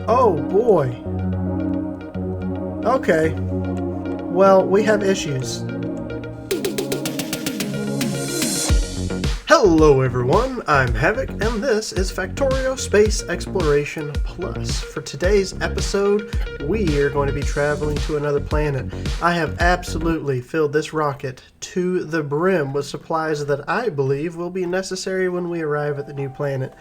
Oh boy. Okay. Well, we have issues. Hello everyone, I'm Havoc, and this is Factorio Space Exploration Plus. For today's episode, we are going to be traveling to another planet. I have absolutely filled this rocket to the brim with supplies that I believe will be necessary when we arrive at the new planet.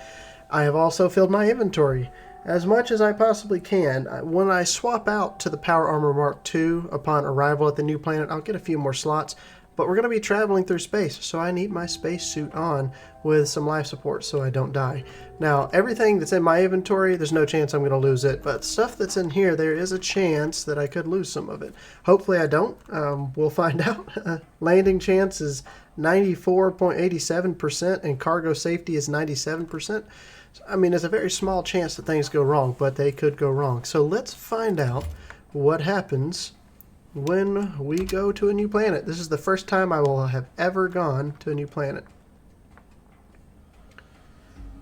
I have also filled my inventory as much as I possibly can. When I swap out to the Power Armor Mark II upon arrival at the new planet, I'll get a few more slots. But we're going to be traveling through space, so I need my spacesuit on with some life support so I don't die. Now, everything that's in my inventory, there's no chance I'm going to lose it. But stuff that's in here, there is a chance that I could lose some of it. Hopefully I don't. We'll find out. Landing chance is 94.87% and cargo safety is 97%. I mean, there's a very small chance that things go wrong, but they could go wrong. So let's find out what happens when we go to a new planet. This is the first time I will have ever gone to a new planet.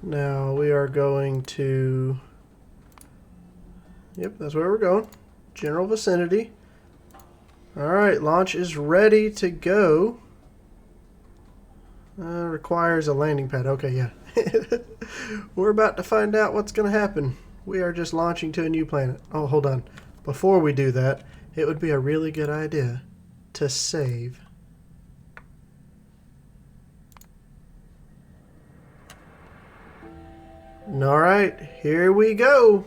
Now we are going to... Yep, that's where we're going. General vicinity. Alright, launch is ready to go. Requires a landing pad. Okay, yeah. We're about to find out what's going to happen. We are just launching to a new planet. Oh, hold on. Before we do that, it would be a really good idea to save. Alright, here we go.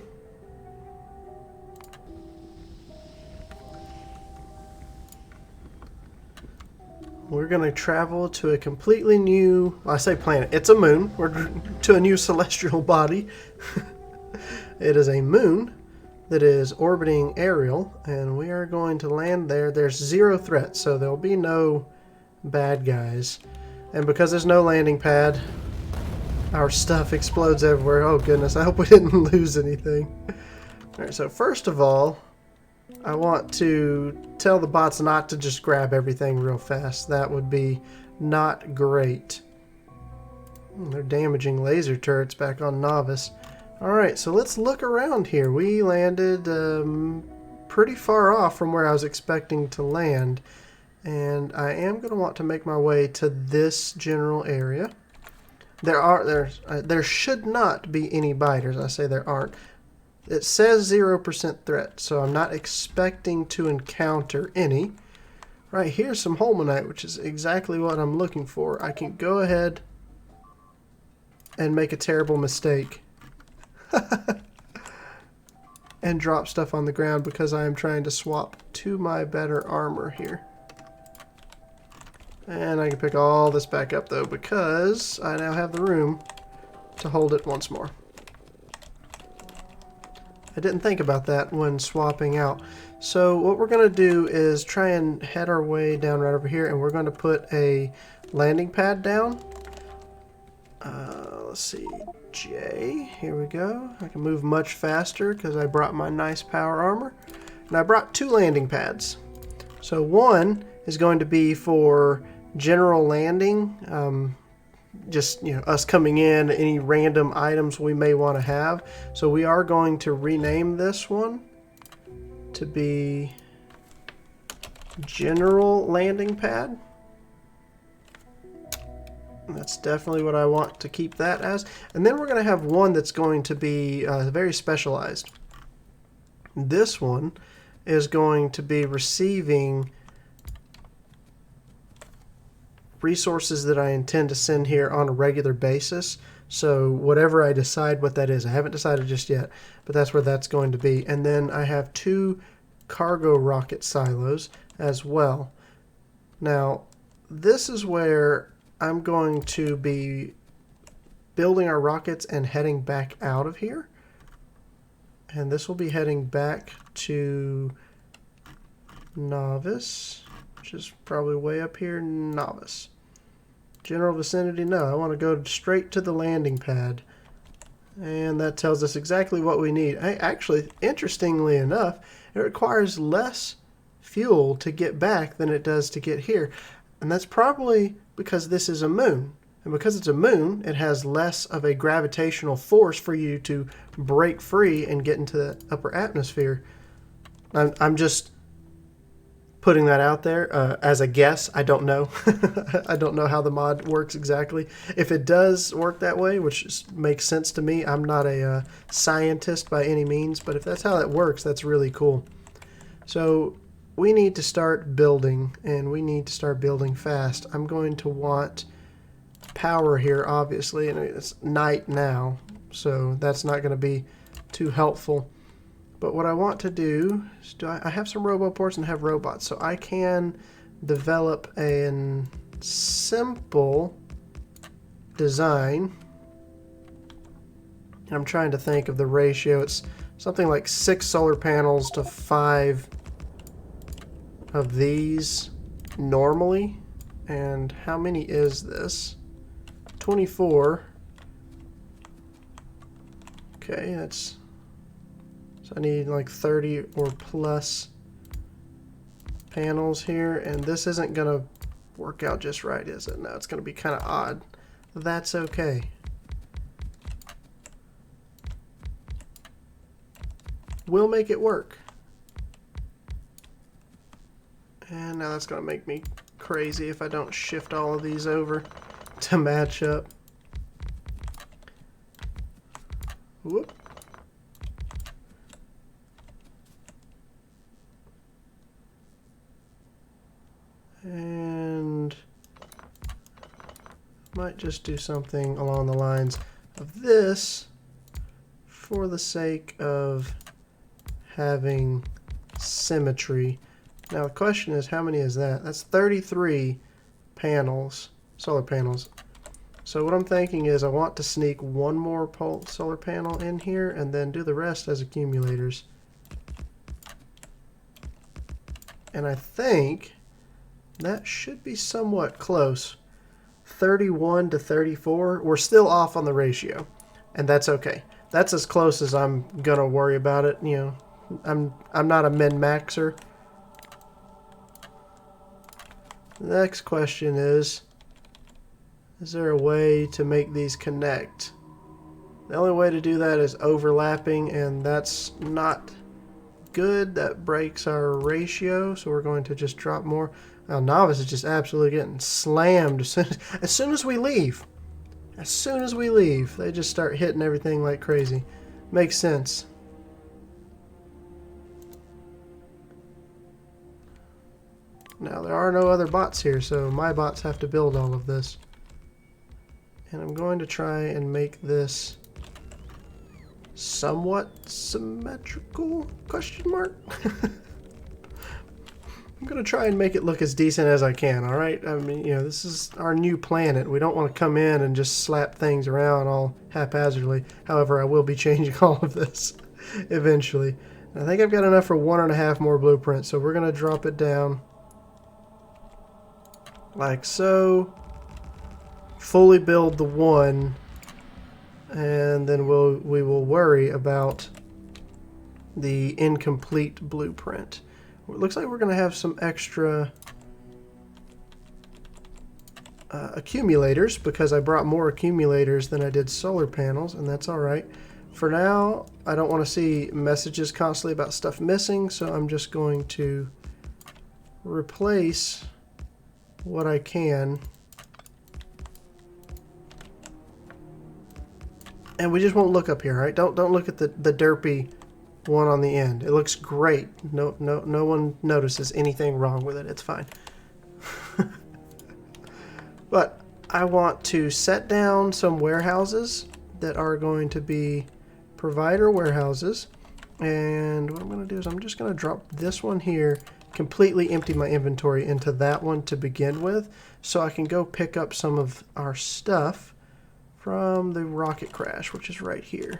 We're going to travel to a completely new, well, I say planet, it's a moon. We're to a new celestial body. It is a moon that is orbiting Ariel, and we are going to land there. There's zero threat, so there'll be no bad guys. And because there's no landing pad, our stuff explodes everywhere. Oh goodness, I hope we didn't lose anything. Alright, so first of all, I want to tell the bots not to just grab everything real fast. That would be not great. They're damaging laser turrets back on Novice. Alright, so let's look around here. We landed pretty far off from where I was expecting to land. And I am going to want to make my way to this general area. There should not be any biters. I say there aren't. It says 0% threat, so I'm not expecting to encounter any. Right, here's some holmanite, which is exactly what I'm looking for. I can go ahead and make a terrible mistake. And drop stuff on the ground because I am trying to swap to my better armor here. And I can pick all this back up though because I now have the room to hold it once more. I didn't think about that when swapping out. So what we're going to do is try and head our way down right over here, and we're going to put a landing pad down. Let's see, J, here we go. I can move much faster because I brought my nice power armor. And I brought two landing pads. So one is going to be for general landing, just, you know, us coming in, any random items we may want to have. So we are going to rename this one to be General Landing Pad. That's definitely what I want to keep that as. And then we're going to have one that's going to be very specialized. This one is going to be receiving resources that I intend to send here on a regular basis. So whatever I decide what that is, I haven't decided just yet, but that's where that's going to be. And then I have two cargo rocket silos as well. Now, this is where I'm going to be building our rockets and heading back out of here. And this will be heading back to Novice, which is probably way up here, Novice. General vicinity, no, I want to go straight to the landing pad. And that tells us exactly what we need. Actually, interestingly enough, it requires less fuel to get back than it does to get here. And that's probably because this is a moon. And because it's a moon, it has less of a gravitational force for you to break free and get into the upper atmosphere. I'm just putting that out there as a guess. I don't know. I don't know how the mod works exactly. If it does work that way, which makes sense to me, I'm not a scientist by any means, but if that's how it works, that's really cool. So we need to start building, and we need to start building fast. I'm going to want power here, obviously, and it's night now, so that's not going to be too helpful. But what I want to do is, I have some roboports and have robots, so I can develop a simple design. I'm trying to think of the ratio. It's something like 6 solar panels to 5 of these normally. And how many is this? 24. Okay, that's... So I need like 30 or plus panels here, and this isn't going to work out just right, is it? No, it's going to be kind of odd. That's okay. We'll make it work. And now that's going to make me crazy if I don't shift all of these over to match up. Whoop. And might just do something along the lines of this for the sake of having symmetry. Now the question is, how many is that? That's 33 panels, solar panels. So what I'm thinking is I want to sneak one more solar panel in here and then do the rest as accumulators. And I think that should be somewhat close. 31 to 34. We're still off on the ratio, and that's okay. That's as close as I'm gonna worry about it. You know, I'm not a min-maxer. The next question is there a way to make these connect? The only way to do that is overlapping, and that's not good. That breaks our ratio, so we're going to just drop more. Now, Novice is just absolutely getting slammed as soon as we leave. As soon as we leave, they just start hitting everything like crazy. Makes sense. Now, there are no other bots here, so my bots have to build all of this. And I'm going to try and make this somewhat symmetrical, question mark? I'm going to try and make it look as decent as I can, alright? I mean, you know, this is our new planet. We don't want to come in and just slap things around all haphazardly. However, I will be changing all of this eventually. And I think I've got enough for 1.5 more blueprints, so we're going to drop it down like so. Fully build the one, and then we will worry about the incomplete blueprint. It looks like we're going to have some extra accumulators because I brought more accumulators than I did solar panels, and that's alright. For now, I don't want to see messages constantly about stuff missing, so I'm just going to replace what I can. And we just won't look up here, right? Don't look at the derpy one on the end. It looks great. No one notices anything wrong with it. It's fine. But I want to set down some warehouses that are going to be provider warehouses. And what I'm going to do is I'm just going to drop this one here, completely empty my inventory into that one to begin with, so I can go pick up some of our stuff from the rocket crash, which is right here.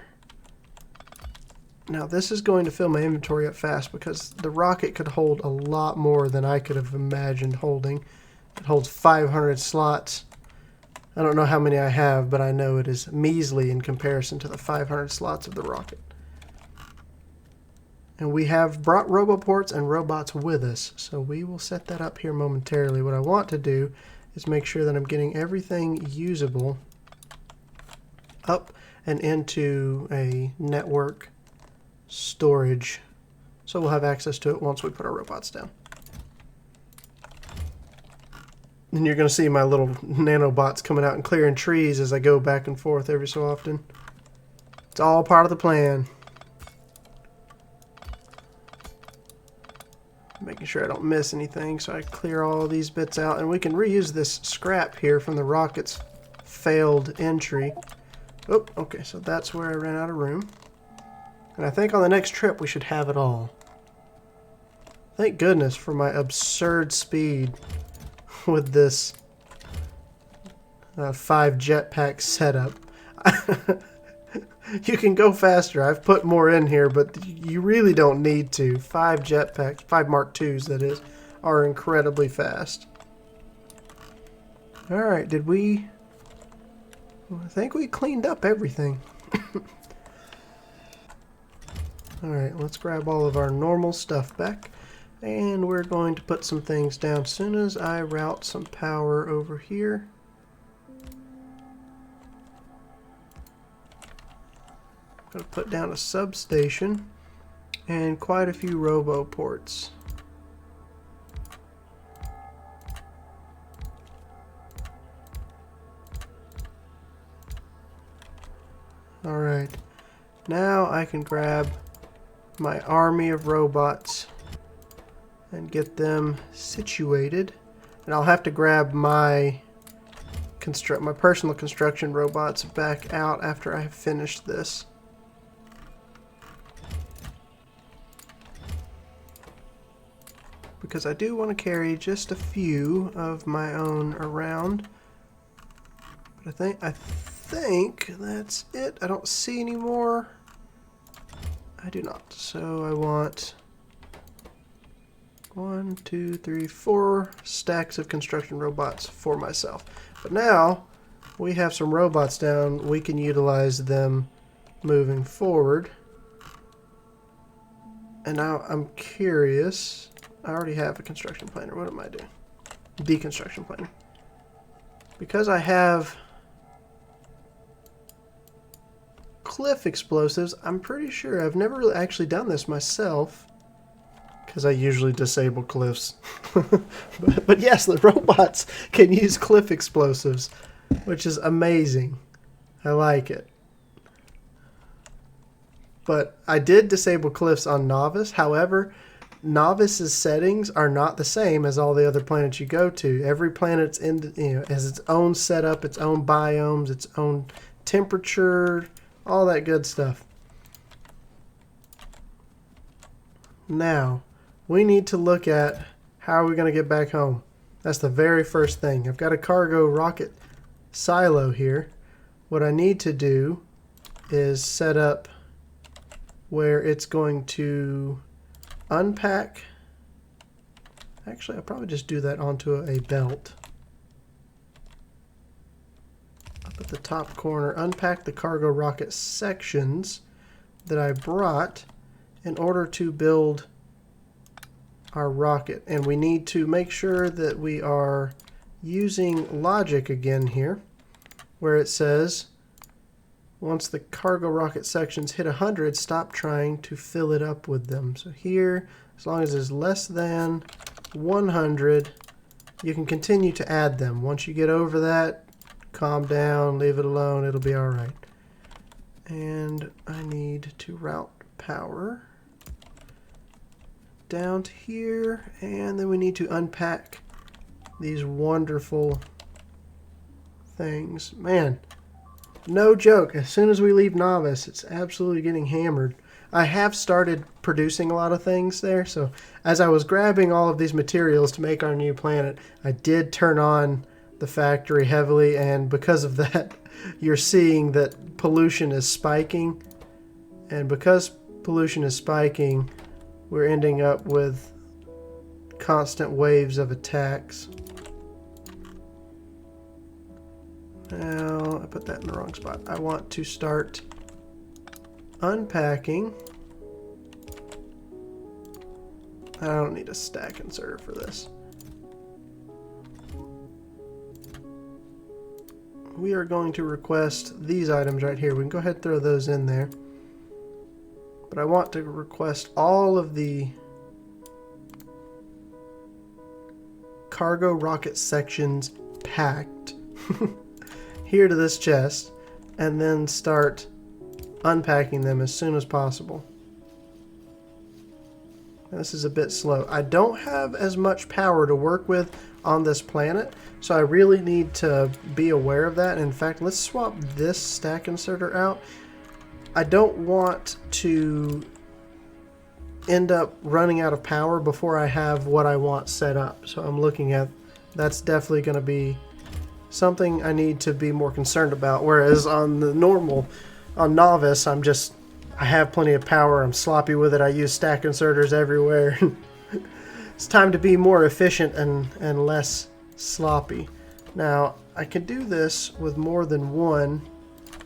Now this is going to fill my inventory up fast because the rocket could hold a lot more than I could have imagined holding. It holds 500 slots. I don't know how many I have, but I know it is measly in comparison to the 500 slots of the rocket. And we have brought roboports and robots with us, so we will set that up here momentarily. What I want to do is make sure that I'm getting everything usable up and into a network storage, so we'll have access to it once we put our robots down. And you're going to see my little nanobots coming out and clearing trees as I go back and forth every so often. It's all part of the plan. Making sure I don't miss anything, so I clear all these bits out, and we can reuse this scrap here from the rocket's failed entry. Oh, okay, so that's where I ran out of room. And I think on the next trip we should have it all. Thank goodness for my absurd speed with this 5 jetpack setup. You can go faster. I've put more in here, but you really don't need to. 5 jetpacks, 5 Mark IIs that is, are incredibly fast. Alright, did we... I think we cleaned up everything. Alright, let's grab all of our normal stuff back. And we're going to put some things down as soon as I route some power over here. I'm going to put down a substation and quite a few robo ports. Alright, now I can grab my army of robots and get them situated. And I'll have to grab my personal construction robots back out after I have finished this. Because I do want to carry just a few of my own around. But I think that's it. I don't see any more. I do not. So I want 1, 2, 3, 4 stacks of construction robots for myself. But now we have some robots down. We can utilize them moving forward. And now I'm curious. I already have a construction planner. What am I doing? Deconstruction planner. Because I have cliff explosives, I'm pretty sure I've never really actually done this myself, because I usually disable cliffs. but yes, the robots can use cliff explosives, which is amazing. I like it. But I did disable cliffs on Novice. However, Novice's settings are not the same as all the other planets you go to. Every planet's has its own setup, its own biomes, its own temperature, all that good stuff. Now, we need to look at how are we going to get back home. That's the very first thing. I've got a cargo rocket silo here. What I need to do is set up where it's going to unpack. Actually, I'll probably just do that onto a belt. Up at the top corner, unpack the cargo rocket sections that I brought in order to build our rocket. And we need to make sure that we are using logic again here, where it says once the cargo rocket sections hit 100, stop trying to fill it up with them. So here, as long as it's less than 100, you can continue to add them. Once you get over that, calm down, leave it alone, it'll be all right. And I need to route power down to here, and then we need to unpack these wonderful things. Man, no joke, as soon as we leave Novice, it's absolutely getting hammered. I have started producing a lot of things there, so as I was grabbing all of these materials to make our new planet, I did turn on the factory heavily, and because of that, you're seeing that pollution is spiking. And because pollution is spiking, we're ending up with constant waves of attacks. Now, I put that in the wrong spot. I want to start unpacking. I don't need a stack inserter for this. we are going to request these items right here. We can go ahead and throw those in there. But I want to request all of the cargo rocket sections packed here to this chest, and then start unpacking them as soon as possible. This is a bit slow. I don't have as much power to work with on this planet, so I really need to be aware of that. In fact, let's swap this stack inserter out. I don't want to end up running out of power before I have what I want set up. So I'm looking at, that's definitely going to be something I need to be more concerned about. Whereas on the normal, on Novice, I have plenty of power. I'm sloppy with it. I use stack inserters everywhere. It's time to be more efficient and less sloppy. Now, I can do this with more than one.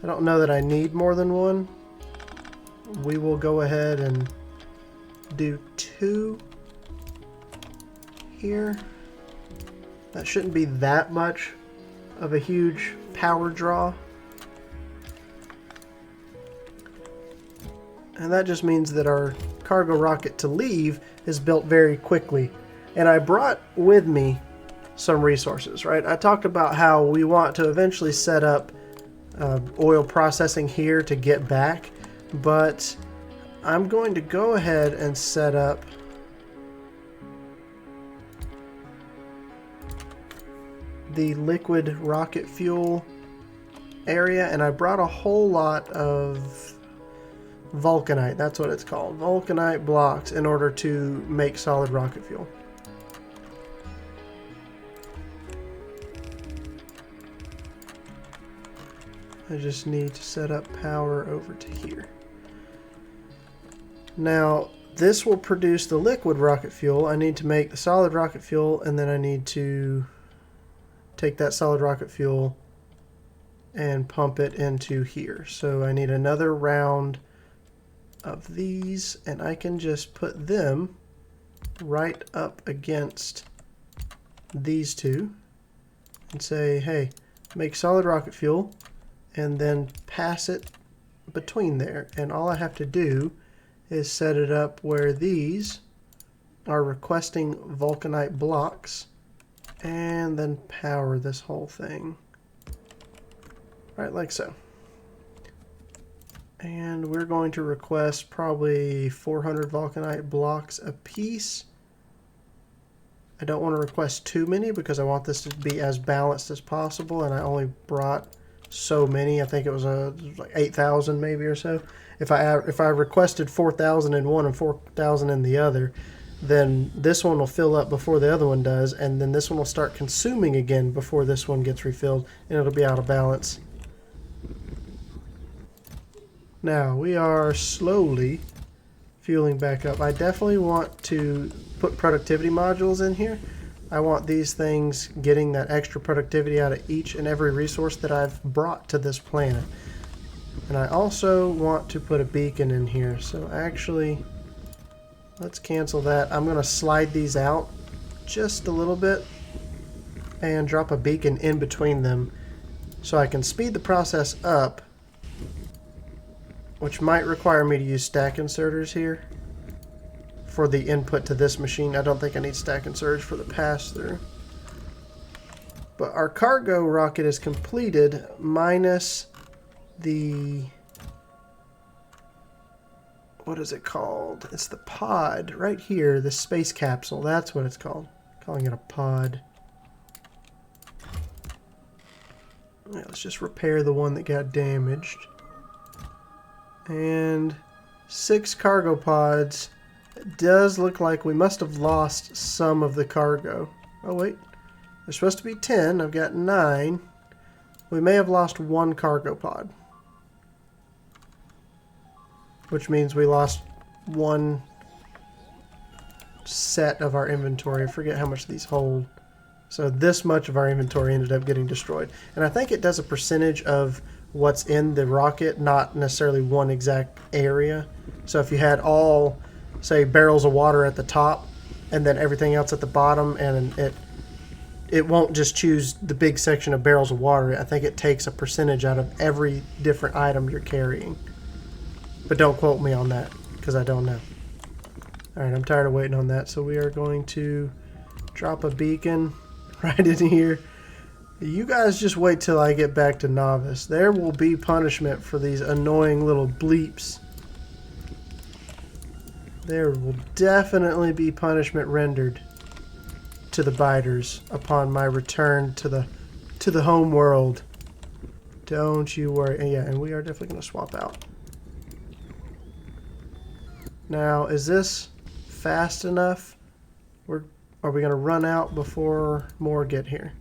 I don't know that I need more than one. We will go ahead and do 2 here. That shouldn't be that much of a huge power draw. And that just means that our cargo rocket to leave is built very quickly. And I brought with me some resources, right? I talked about how we want to eventually set up oil processing here to get back, but I'm going to go ahead and set up the liquid rocket fuel area, and I brought a whole lot of vulcanite, that's what it's called, vulcanite blocks, in order to make solid rocket fuel. I just need to set up power over to here. Now, this will produce the liquid rocket fuel. I need to make the solid rocket fuel, and then I need to take that solid rocket fuel and pump it into here. So I need another round of these, and I can just put them right up against these two and say, hey, make solid rocket fuel, and then pass it between there. And all I have to do is set it up where these are requesting vulcanite blocks, and then power this whole thing right like so. And we're going to request probably 400 vulcanite blocks a piece. I don't want to request too many because I want this to be as balanced as possible, and I only brought so many. I think it was like 8,000 maybe or so. If I requested 4,000 in one and 4,000 in the other, then this one will fill up before the other one does, and then this one will start consuming again before this one gets refilled, and it'll be out of balance. Now, we are slowly fueling back up. I definitely want to put productivity modules in here. I want these things getting that extra productivity out of each and every resource that I've brought to this planet. And I also want to put a beacon in here. So actually, let's cancel that. I'm going to slide these out just a little bit and drop a beacon in between them so I can speed the process up, which might require me to use stack inserters here for the input to this machine. I don't think I need stack inserters for the pass-through. But our cargo rocket is completed, minus the... what is it called? It's the pod right here, the space capsule. That's what it's called. I'm calling it a pod. Yeah, let's just repair the one that got damaged. And 6 cargo pods. It does look like we must have lost some of the cargo. Oh wait, there's supposed to be 10. I've got 9. We may have lost 1 cargo pod, which means we lost 1 set of our inventory. I forget how much these hold. So this much of our inventory ended up getting destroyed. And I think it does a percentage of what's in the rocket, not necessarily one exact area. So if you had all, say, barrels of water at the top and then everything else at the bottom, and it it won't just choose the big section of barrels of water. I think it takes a percentage out of every different item you're carrying. But don't quote me on that, because I don't know. Alright, I'm tired of waiting on that, so we are going to drop a beacon right in here. You guys just wait till I get back to Novice. There will be punishment for these annoying little bleeps. There will definitely be punishment rendered to the biters upon my return to the home world. Don't you worry. And yeah, and we are definitely going to swap out. Now, is this fast enough? Are we going to run out before more get here?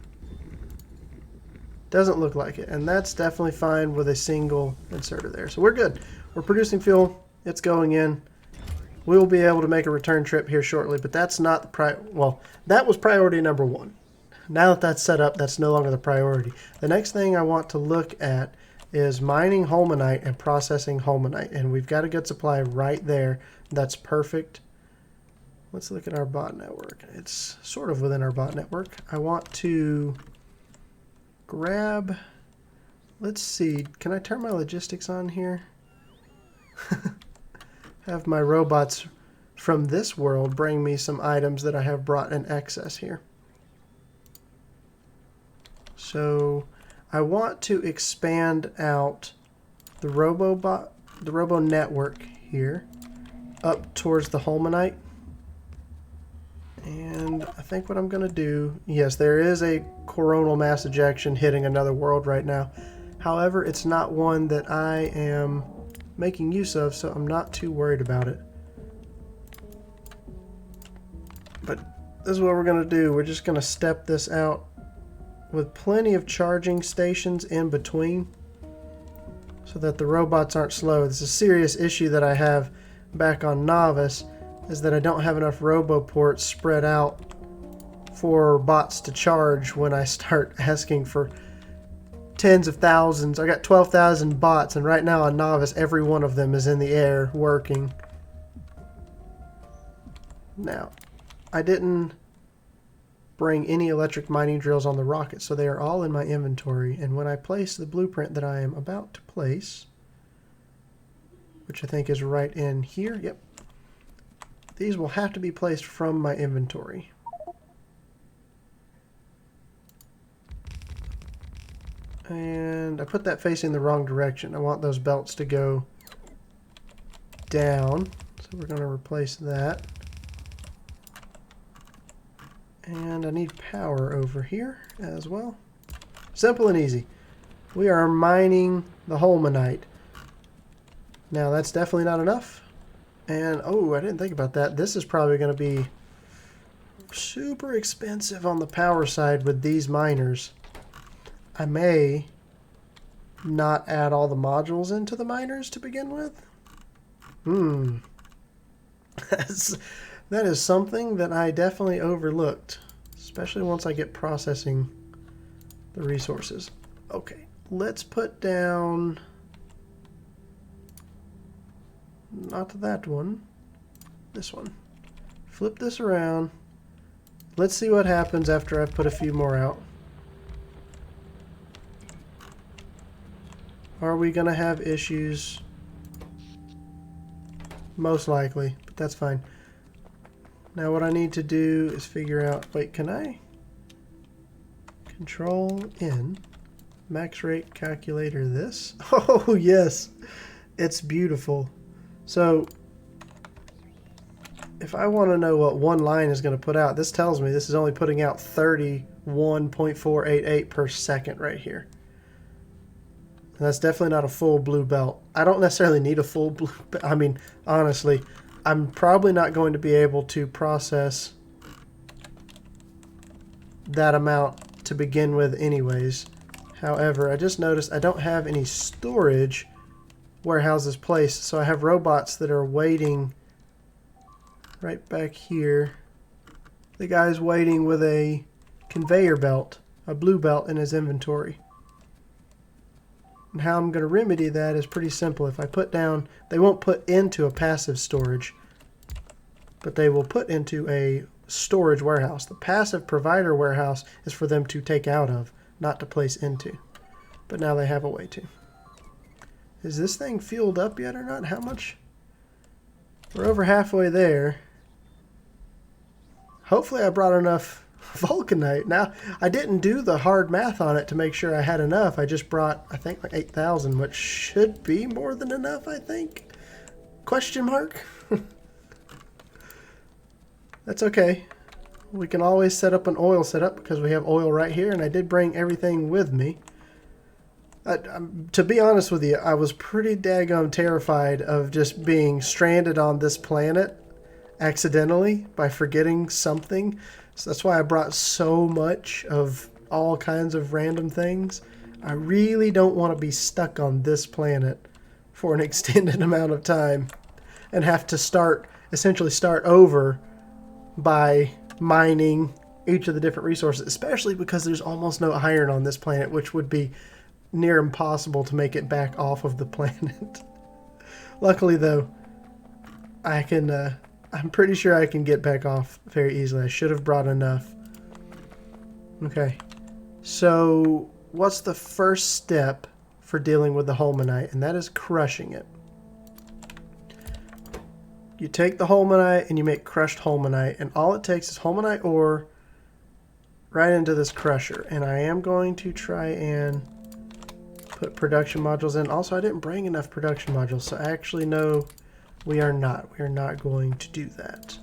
Doesn't look like it, and that's definitely fine with a single inserter there. So we're good. We're producing fuel. It's going in. We will be able to make a return trip here shortly, but that's not the well, that was priority number one. Now that that's set up, that's no longer the priority. The next thing I want to look at is mining holmanite and processing holmanite, and we've got a good supply right there. That's perfect. Let's look at our bot network. It's sort of within our bot network. I want to grab, let's see, can I turn my logistics on here? Have my robots from this world bring me some items that I have brought in excess here. So I want to expand out the robo network here up towards the holmanite. And I think what I'm going to do, yes, there is a coronal mass ejection hitting another world right now. However, it's not one that I am making use of, so I'm not too worried about it. But this is what we're going to do. We're just going to step this out with plenty of charging stations in between so that the robots aren't slow. This is a serious issue that I have back on Novice, is that I don't have enough roboports spread out for bots to charge when I start asking for tens of thousands. I got 12,000 bots, and right now on Novice, every one of them is in the air working. Now, I didn't bring any electric mining drills on the rocket, so they are all in my inventory. And when I place the blueprint that I am about to place, which I think is right in here, yep, these will have to be placed from my inventory. And I put that facing the wrong direction. I want those belts to go down. So we're going to replace that. And I need power over here as well. Simple and easy. We are mining the holmanite. Now that's definitely not enough. And, oh, I didn't think about that. This is probably going to be super expensive on the power side with these miners. I may not add all the modules into the miners to begin with. That is something that I definitely overlooked, especially once I get processing the resources. Okay, let's put down, not that one, this one. Flip this around. Let's see what happens after I've put a few more out. Are we going to have issues? Most likely, but that's fine. Now what I need to do is figure out, wait, can I? Control N, max rate calculator this. Oh yes, it's beautiful. So if I want to know what one line is going to put out, this tells me this is only putting out 31.488 per second right here. And that's definitely not a full blue belt. I don't necessarily need a full blue belt. I mean, honestly, I'm probably not going to be able to process that amount to begin with anyways. However, I just noticed I don't have any storage warehouses placed, so I have robots that are waiting right back here. The guy's waiting with a conveyor belt, a blue belt in his inventory. And how I'm going to remedy that is pretty simple. If I put down, they won't put into a passive storage, but they will put into a storage warehouse. The passive provider warehouse is for them to take out of, not to place into. But now they have a way to. Is this thing fueled up yet or not? How much? We're over halfway there. Hopefully I brought enough vulcanite. Now, I didn't do the hard math on it to make sure I had enough. I just brought, I think, like 8,000, which should be more than enough, I think. Question mark? That's okay. We can always set up an oil setup because we have oil right here, and I did bring everything with me. To be honest with you, I was pretty daggone terrified of just being stranded on this planet accidentally by forgetting something. So that's why I brought so much of all kinds of random things. I really don't want to be stuck on this planet for an extended amount of time and have to essentially start over by mining each of the different resources, especially because there's almost no iron on this planet, which would be near impossible to make it back off of the planet. Luckily, though, I'm pretty sure I can get back off very easily. I should have brought enough. Okay, so what's the first step for dealing with the holmanite? And that is crushing it. You take the holmanite and you make crushed holmanite, and all it takes is holmanite ore right into this crusher. And I am going to try and put production modules in. Also, I didn't bring enough production modules, so actually no, we are not. We are not going to do that.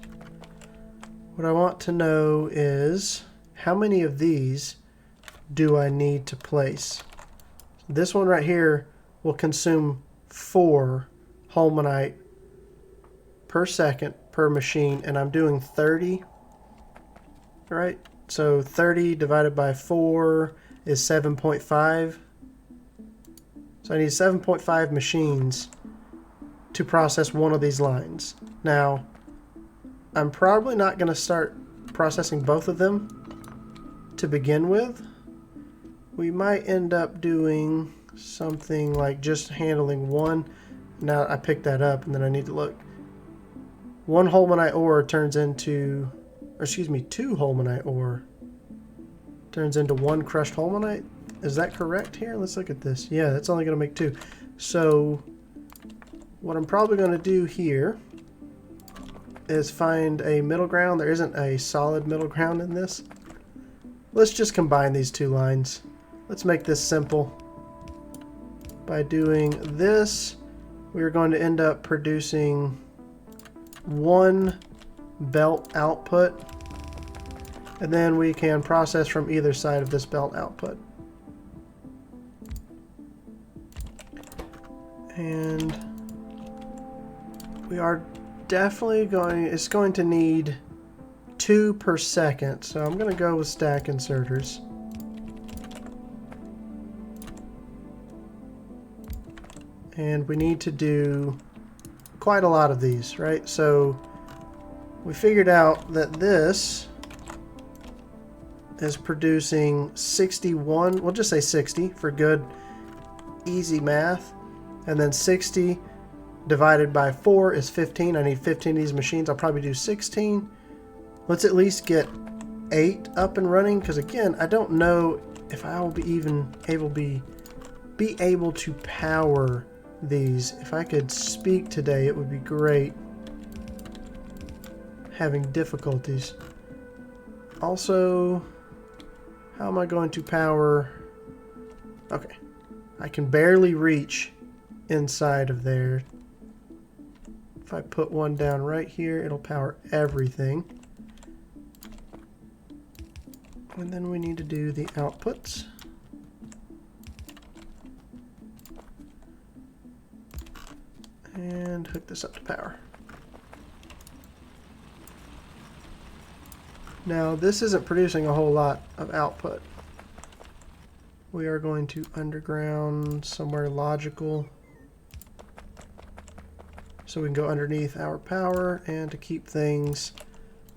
What I want to know is how many of these do I need to place? This one right here will consume 4 holmanite per second per machine, and I'm doing 30, right? So 30 divided by 4 is 7.5. So I need 7.5 machines to process one of these lines. Now, I'm probably not going to start processing both of them to begin with. We might end up doing something like just handling one. Now I picked that up, and then I need to look. 1 holmanite ore turns into, or excuse me, 2 holmanite ore turns into 1 crushed holmanite. Is that correct here? Let's look at this. Yeah, that's only going to make 2. So what I'm probably going to do here is find a middle ground. There isn't a solid middle ground in this. Let's just combine these 2 lines. Let's make this simple. By doing this, we're going to end up producing 1 belt output, and then we can process from either side of this belt output. And we are definitely it's going to need 2 per second, so I'm going to go with stack inserters. And we need to do quite a lot of these, right? So we figured out that this is producing 61, we'll just say 60 for good, easy math. And then 60 divided by 4 is 15. I need 15 of these machines. I'll probably do 16. Let's at least get 8 up and running, because again, I don't know if I will be even be able to power these. If I could speak today, it would be great. Having difficulties. Also, how am I going to power? Okay, I can barely reach inside of there. If I put one down right here, it'll power everything. And then we need to do the outputs. And hook this up to power. Now this isn't producing a whole lot of output. We are going to underground somewhere logical, so we can go underneath our power, and to keep things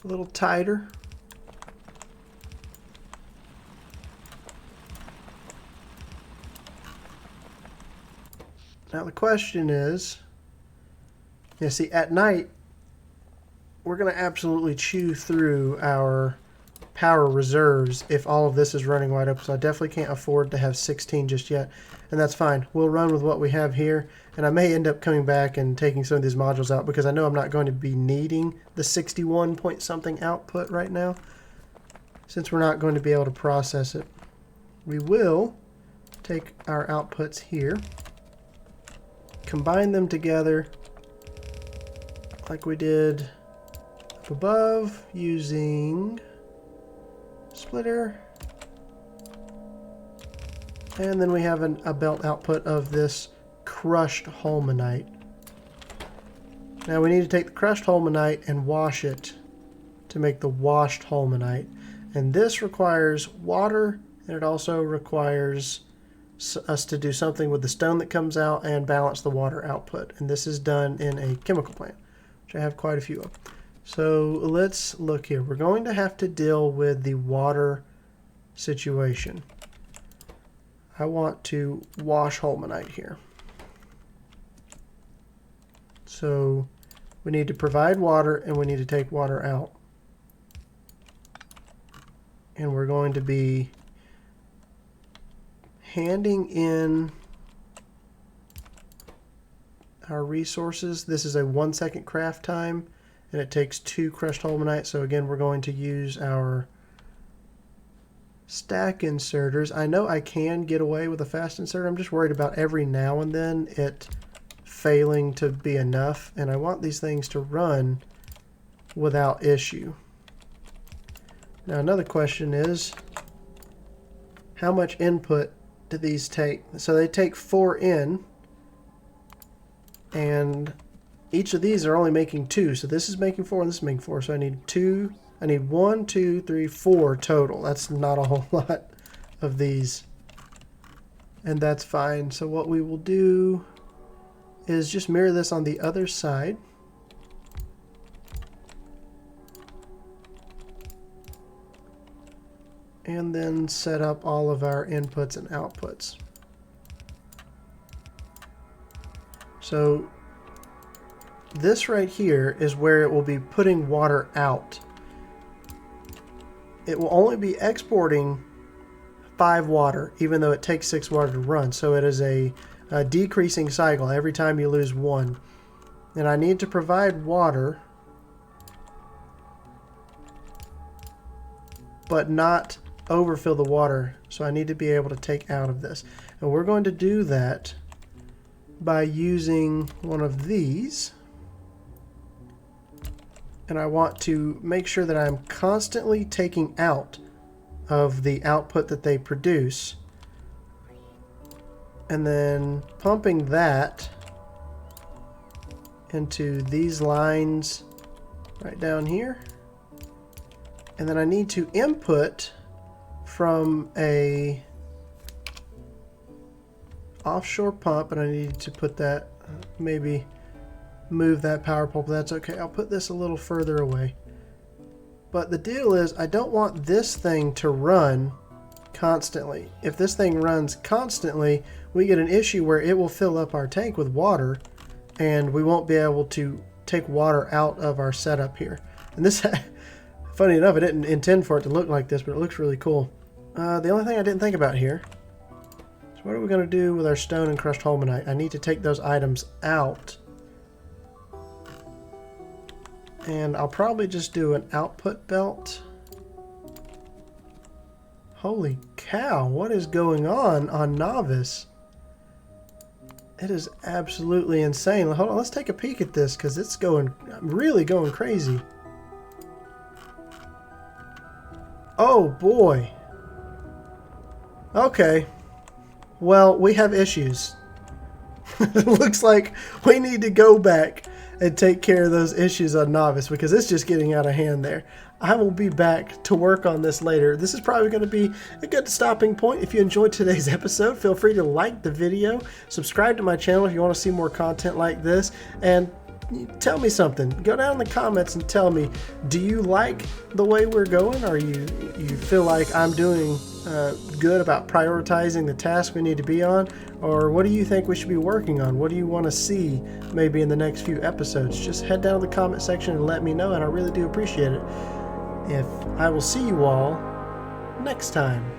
a little tighter. Now the question is, see, at night we're going to absolutely chew through our power reserves if all of this is running wide open. So I definitely can't afford to have 16 just yet, and that's fine. We'll run with what we have here, and I may end up coming back and taking some of these modules out because I know I'm not going to be needing the 61 point something output right now since we're not going to be able to process it. We will take our outputs here, combine them together like we did up above using splitter, and then we have a belt output of this crushed holmanite. Now we need to take the crushed holmanite and wash it to make the washed holmanite, and this requires water, and it also requires us to do something with the stone that comes out and balance the water output, and this is done in a chemical plant, which I have quite a few of. So let's look here. We're going to have to deal with the water situation. I want to wash holmanite here. So we need to provide water and we need to take water out. And we're going to be handing in our resources. This is a 1 second craft time, and it takes 2 crushed holmanite. So again, we're going to use our stack inserters. I know I can get away with a fast inserter. I'm just worried about every now and then it failing to be enough, and I want these things to run without issue. Now another question is, how much input do these take? So they take 4 in, and each of these are only making 2. So this is making 4 and this is making 4. So I need 2. I need 1, 2, 3, 4 total. That's not a whole lot of these, and that's fine. So what we will do is just mirror this on the other side. And then set up all of our inputs and outputs. So this right here is where it will be putting water out. It will only be exporting 5 water, even though it takes 6 water to run. So it is a decreasing cycle every time you lose 1. And I need to provide water, but not overfill the water. So I need to be able to take out of this. And we're going to do that by using one of these. And I want to make sure that I'm constantly taking out of the output that they produce, and then pumping that into these lines right down here. And then I need to input from a offshore pump, and I need to put that, maybe move that power pole, but that's okay. I'll put this a little further away. But the deal is, I don't want this thing to run constantly. If this thing runs constantly, we get an issue where it will fill up our tank with water, and we won't be able to take water out of our setup here. And this, funny enough, I didn't intend for it to look like this, but it looks really cool. The only thing I didn't think about here is, what are we going to do with our stone and crushed holmanite? I need to take those items out. And I'll probably just do an output belt. Holy cow, what is going on Novice? It is absolutely insane. Hold on, let's take a peek at this, because it's really going crazy. Oh boy. Okay. Well, we have issues. It looks like we need to go back and take care of those issues on Novice, because it's just getting out of hand there. I will be back to work on this later. This is probably going to be a good stopping point. If you enjoyed today's episode, feel free to like the video, subscribe to my channel if you want to see more content like this, and tell me something. Go down in the comments and tell me, do you like the way we're going, or you feel like I'm doing good about prioritizing the task we need to be on? Or what do you think we should be working on? What do you want to see maybe in the next few episodes? Just head down to the comment section and let me know, and I really do appreciate it. I will see you all next time.